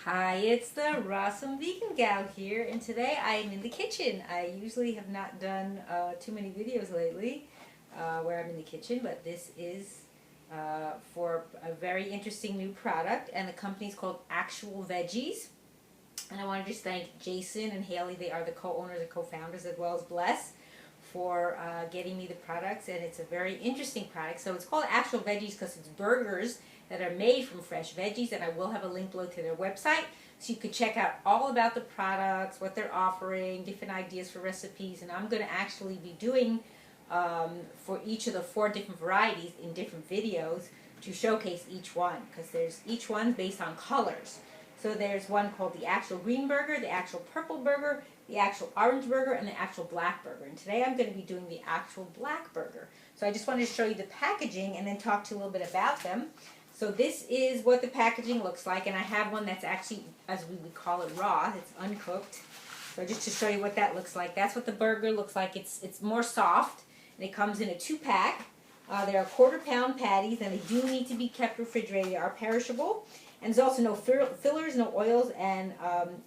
Hi, it's the Rawsome Vegan Gal here, and today I'm in the kitchen. I usually have not done too many videos lately where I'm in the kitchen, but this is for a very interesting new product, and the company is called Actual Veggies. And I want to just thank Jason and Haley. They are the co-owners and co-founders, as well as Bless, for getting me the products, and it's a very interesting product. So it's called Actual Veggies because it's burgers that are made from fresh veggies, and I will have a link below to their website so you could check out all about the products, what they're offering, different ideas for recipes. And I'm going to actually be doing for each of the 4 different varieties in different videos to showcase each one, because each one's based on colors. So there's one called the actual green burger, the actual purple burger, the actual orange burger, and the actual black burger. And today I'm going to be doing the actual black burger. So I just wanted to show you the packaging and then talk to you a little bit about them. So this is what the packaging looks like, and I have one that's actually, as we would call it, raw. It's uncooked. So just to show you what that looks like, that's what the burger looks like. It's more soft, and it comes in a 2-pack. They're 1/4 pound patties, and they do need to be kept refrigerated. They are perishable. And there's also no fillers, no oils, and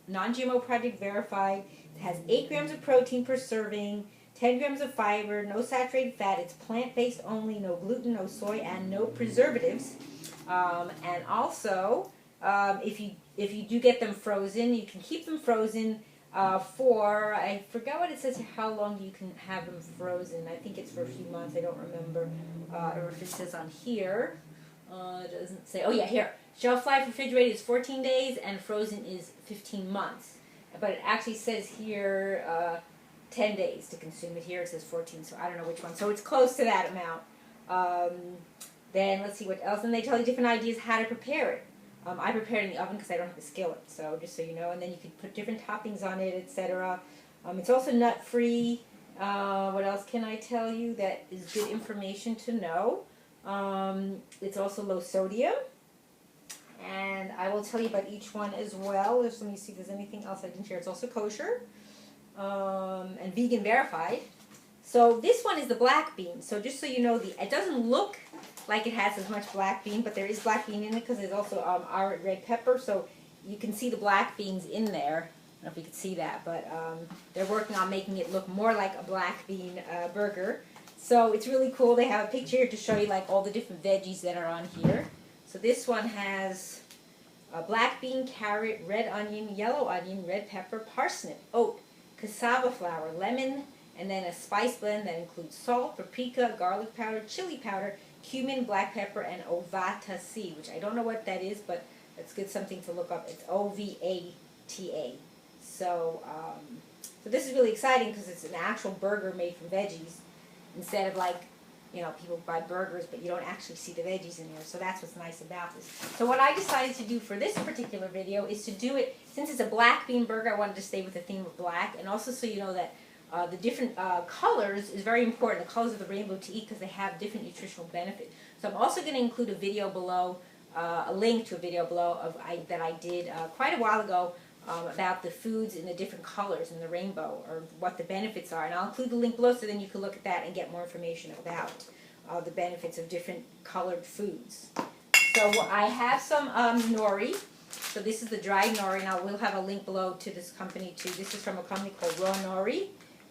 non-GMO project verified. It has 8 grams of protein per serving, 10 grams of fiber, no saturated fat. It's plant-based only, no gluten, no soy, and no preservatives. And also, if you do get them frozen, you can keep them frozen for, I forgot what it says, how long you can have them frozen. I think it's for a few months. I don't remember. Or if it says on here. It doesn't say. Oh yeah, here. Shelf life refrigerated is 14 days and frozen is 15 months. But it actually says here 10 days to consume it. Here it says 14, so I don't know which one. So it's close to that amount. Then let's see what else. And they tell you different ideas how to prepare it. I prepare it in the oven because I don't have a skillet, so just so you know. And then you can put different toppings on it, etc. It's also nut-free. What else can I tell you that is good information to know? It's also low sodium. And I will tell you about each one as well. Let me see if there's anything else I didn't share. It's also kosher and vegan verified. So this one is the black bean. So just so you know, it doesn't look like it has as much black bean, but there is black bean in it because there's also our red pepper. So you can see the black beans in there. I don't know if you can see that, but they're working on making it look more like a black bean burger. So it's really cool. They have a picture here to show you like all the different veggies that are on here. So this one has black bean, carrot, red onion, yellow onion, red pepper, parsnip, oat, cassava flour, lemon, and then a spice blend that includes salt, paprika, garlic powder, chili powder, cumin, black pepper, and Ovata seed, which I don't know what that is, but it's good something to look up. It's Ovata. So this is really exciting because it's an actual burger made from veggies instead of like, you know, people buy burgers, but you don't actually see the veggies in there. So that's what's nice about this. So what I decided to do for this particular video is to do it, since it's a black bean burger, I wanted to stay with the theme of black, and also so you know that the different colors is very important, the colors of the rainbow, to eat because they have different nutritional benefit. So I'm also going to include a video below, a link to a video below that I did quite a while ago about the foods in the different colors in the rainbow, or what the benefits are. And I'll include the link below so then you can look at that and get more information about the benefits of different colored foods. So I have some nori. So this is the dried nori, and I will have a link below to this company too. This is from a company called Raw Nori.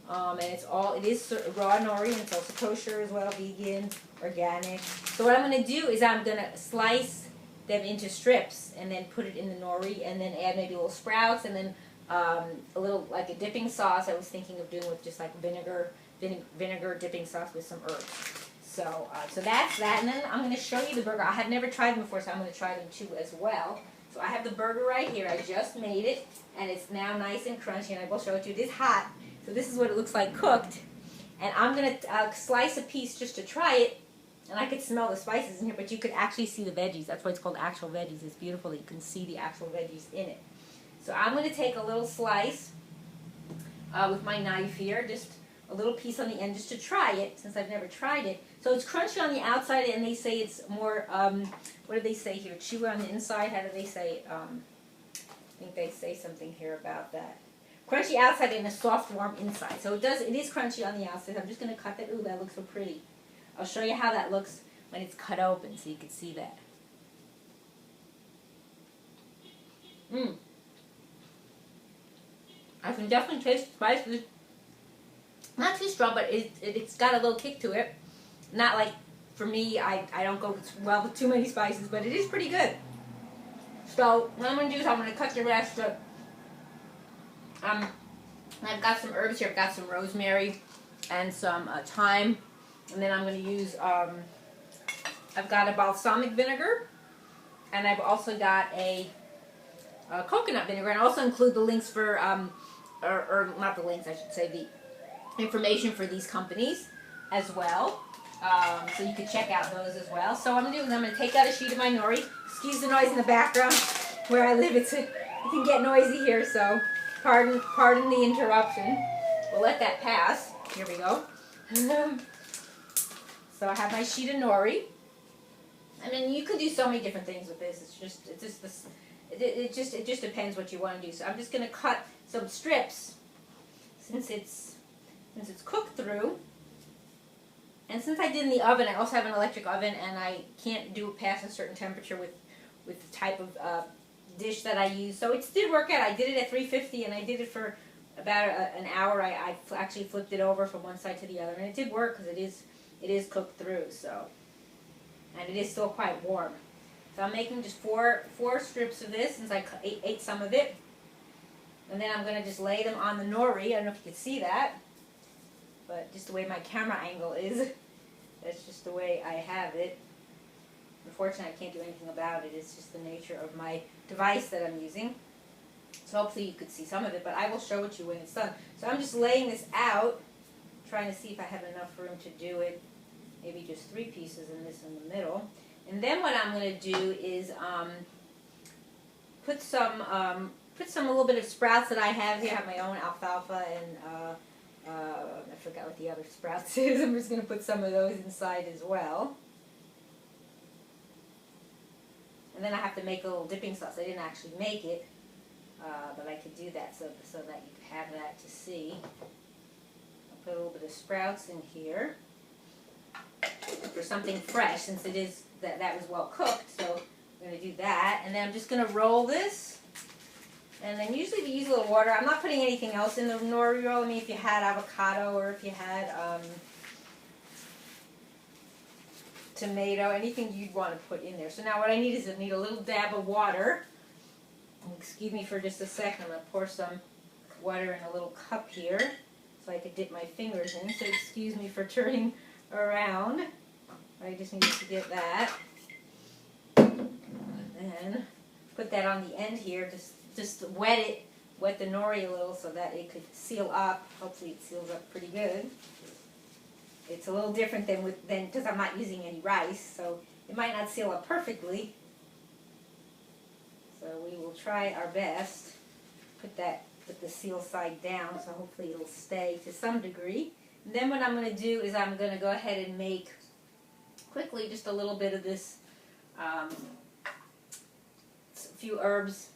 And it is raw nori, and it's also kosher as well, vegan, organic. So what I'm going to do is I'm going to slice them into strips and then put it in the nori, and then add maybe little sprouts, and then a little like a dipping sauce. I was thinking of doing with just like vinegar dipping sauce with some herbs. So that's that, and then I'm going to show you the burger. I have never tried them before, so I'm going to try them too as well. So I have the burger right here. I just made it, and it's now nice and crunchy, and I will show it to you. It is hot, so this is what it looks like cooked. And I'm going to slice a piece just to try it. And I could smell the spices in here, but you could actually see the veggies. That's why it's called actual veggies. It's beautiful that you can see the actual veggies in it. So I'm going to take a little slice with my knife here, just a little piece on the end, just to try it, since I've never tried it. So it's crunchy on the outside, and they say it's more, what do they say here? Chewy on the inside? How do they say it? I think they say something here about that. Crunchy outside and a soft, warm inside. So it is crunchy on the outside. I'm just going to cut that. Ooh, that looks so pretty. I'll show you how that looks when it's cut open so you can see that. I can definitely taste the spices. Not too strong, but it's got a little kick to it. Not like, for me, I don't go well with too many spices, but it is pretty good. So what I'm going to do is I'm going to cut the rest of, I've got some herbs here. I've got some rosemary and some thyme. And then I'm going to use, I've got a balsamic vinegar. And I've also got a coconut vinegar. And I also include the links for, or not the links, I should say, the information for these companies as well. So you can check out those as well. So what I'm going to do is I'm going to take out a sheet of my nori. Excuse the noise in the background. Where I live, it can get noisy here, so pardon the interruption. We'll let that pass. Here we go. So I have my sheet of nori. I mean, you could do so many different things with this. It just depends what you want to do. So I'm just going to cut some strips since it's cooked through. And since I did in the oven, I also have an electric oven, and I can't do it past a certain temperature with the type of dish that I use. So it did work out. I did it at 350, and I did it for about an hour. I actually flipped it over from one side to the other, and it did work because it is cooked through. So, and it is still quite warm. So I'm making just four strips of this since I ate some of it, and then I'm going to just lay them on the nori. I don't know if you can see that, but just the way my camera angle is, that's just the way I have it. Unfortunately, I can't do anything about it. It's just the nature of my device that I'm using. So hopefully you could see some of it, but I will show it to you when it's done. So I'm just laying this out, trying to see if I have enough room to do it. Maybe just 3 pieces and this in the middle. And then what I'm going to do is put a little bit of sprouts that I have here. I have my own alfalfa and I forgot what the other sprouts is. I'm just going to put some of those inside as well. And then I have to make a little dipping sauce. I didn't actually make it, but I could do that so that you could have that to see. I'll put a little bit of sprouts in here for something fresh, since it is that was well cooked. So I'm going to do that, and then I'm just going to roll this. And then usually we use a little water. I'm not putting anything else in the nori roll. I mean, if you had avocado or if you had tomato, anything you'd want to put in there. So now what I need is I need a little dab of water. Excuse me for just a second. I'm going to pour some water in a little cup here so I could dip my fingers in. So excuse me for turning around. I just needed to get that. And then put that on the end here. Just wet the nori a little so that it could seal up. Hopefully it seals up pretty good. It's a little different than because I'm not using any rice, so it might not seal up perfectly. So we will try our best. Put the seal side down, so hopefully it'll stay to some degree. And then what I'm going to do is I'm going to go ahead and make quickly just a little bit of this, a few herbs.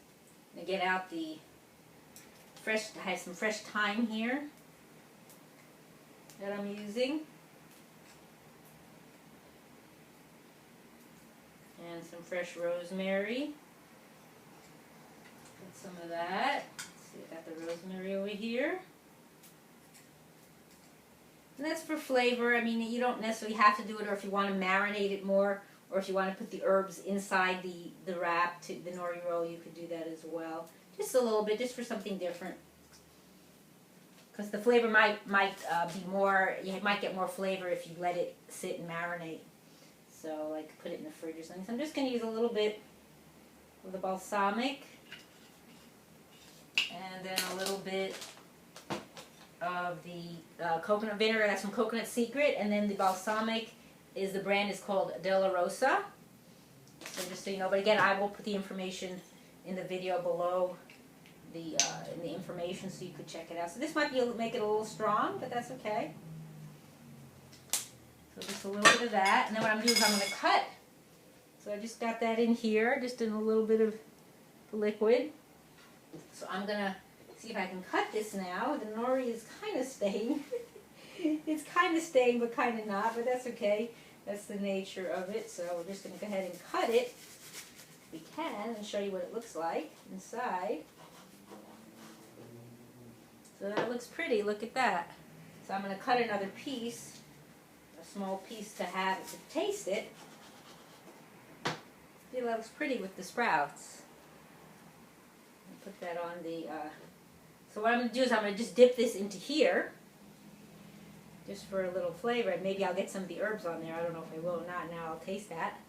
And get out the fresh. I have some fresh thyme here that I'm using. And some fresh rosemary. Put some of that. Let's see, I got the rosemary over here. And that's for flavor. I mean, you don't necessarily have to do it, or if you want to marinate it more, or if you want to put the herbs inside the wrap, to the nori roll, you could do that as well. Just a little bit, just for something different. Because the flavor might be more, you might get more flavor if you let it sit and marinate. So like put it in the fridge or something. So I'm just going to use a little bit of the balsamic. And then a little bit of the coconut vinegar. That's from Coconut Secret. And then the balsamic the brand is called De La Rosa. So just so you know. But again, I will put the information in the video below in the information so you could check it out. So this might make it a little strong, but that's okay. So just a little bit of that. And then what I'm doing is I'm going to cut. So I just got that in here, just in a little bit of liquid. So I'm going to see if I can cut this now. The nori is kind of staying. It's kind of staying, but kind of not, but that's okay. That's the nature of it. So we're just going to go ahead and cut it. we can and show you what it looks like inside. So that looks pretty. Look at that. So I'm going to cut another piece, a small piece to have to taste it. See, that looks pretty with the sprouts. Put that on the, so what I'm going to do is I'm going to just dip this into here, just for a little flavor, and maybe I'll get some of the herbs on there. I don't know if I will or not. Now I'll taste that.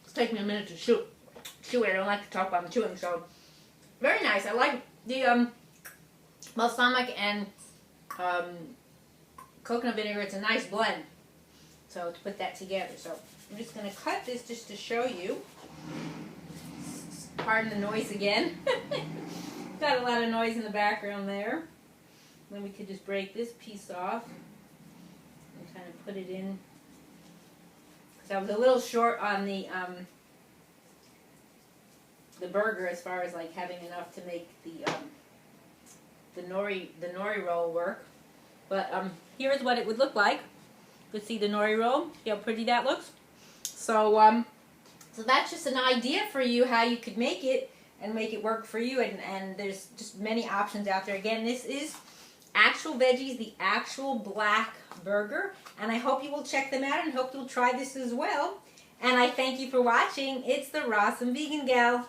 It's taking me a minute to chew it. I don't like to talk while I'm chewing, so very nice. I like the balsamic and coconut vinegar. It's a nice blend. So to put that together. So I'm just going to cut this just to show you. Pardon the noise again. Got a lot of noise in the background there. Then we could just break this piece off and kind of put it in. Because I was a little short on the burger as far as like having enough to make the nori roll work. But here's what it would look like. You can see the nori roll. See how pretty that looks? So so that's just an idea for you how you could make it and make it work for you. And there's just many options out there. Again, this is actual veggies, the actual black burger. And I hope you will check them out and hope you'll try this as well. And I thank you for watching. It's the Rawesome Vegan Gal.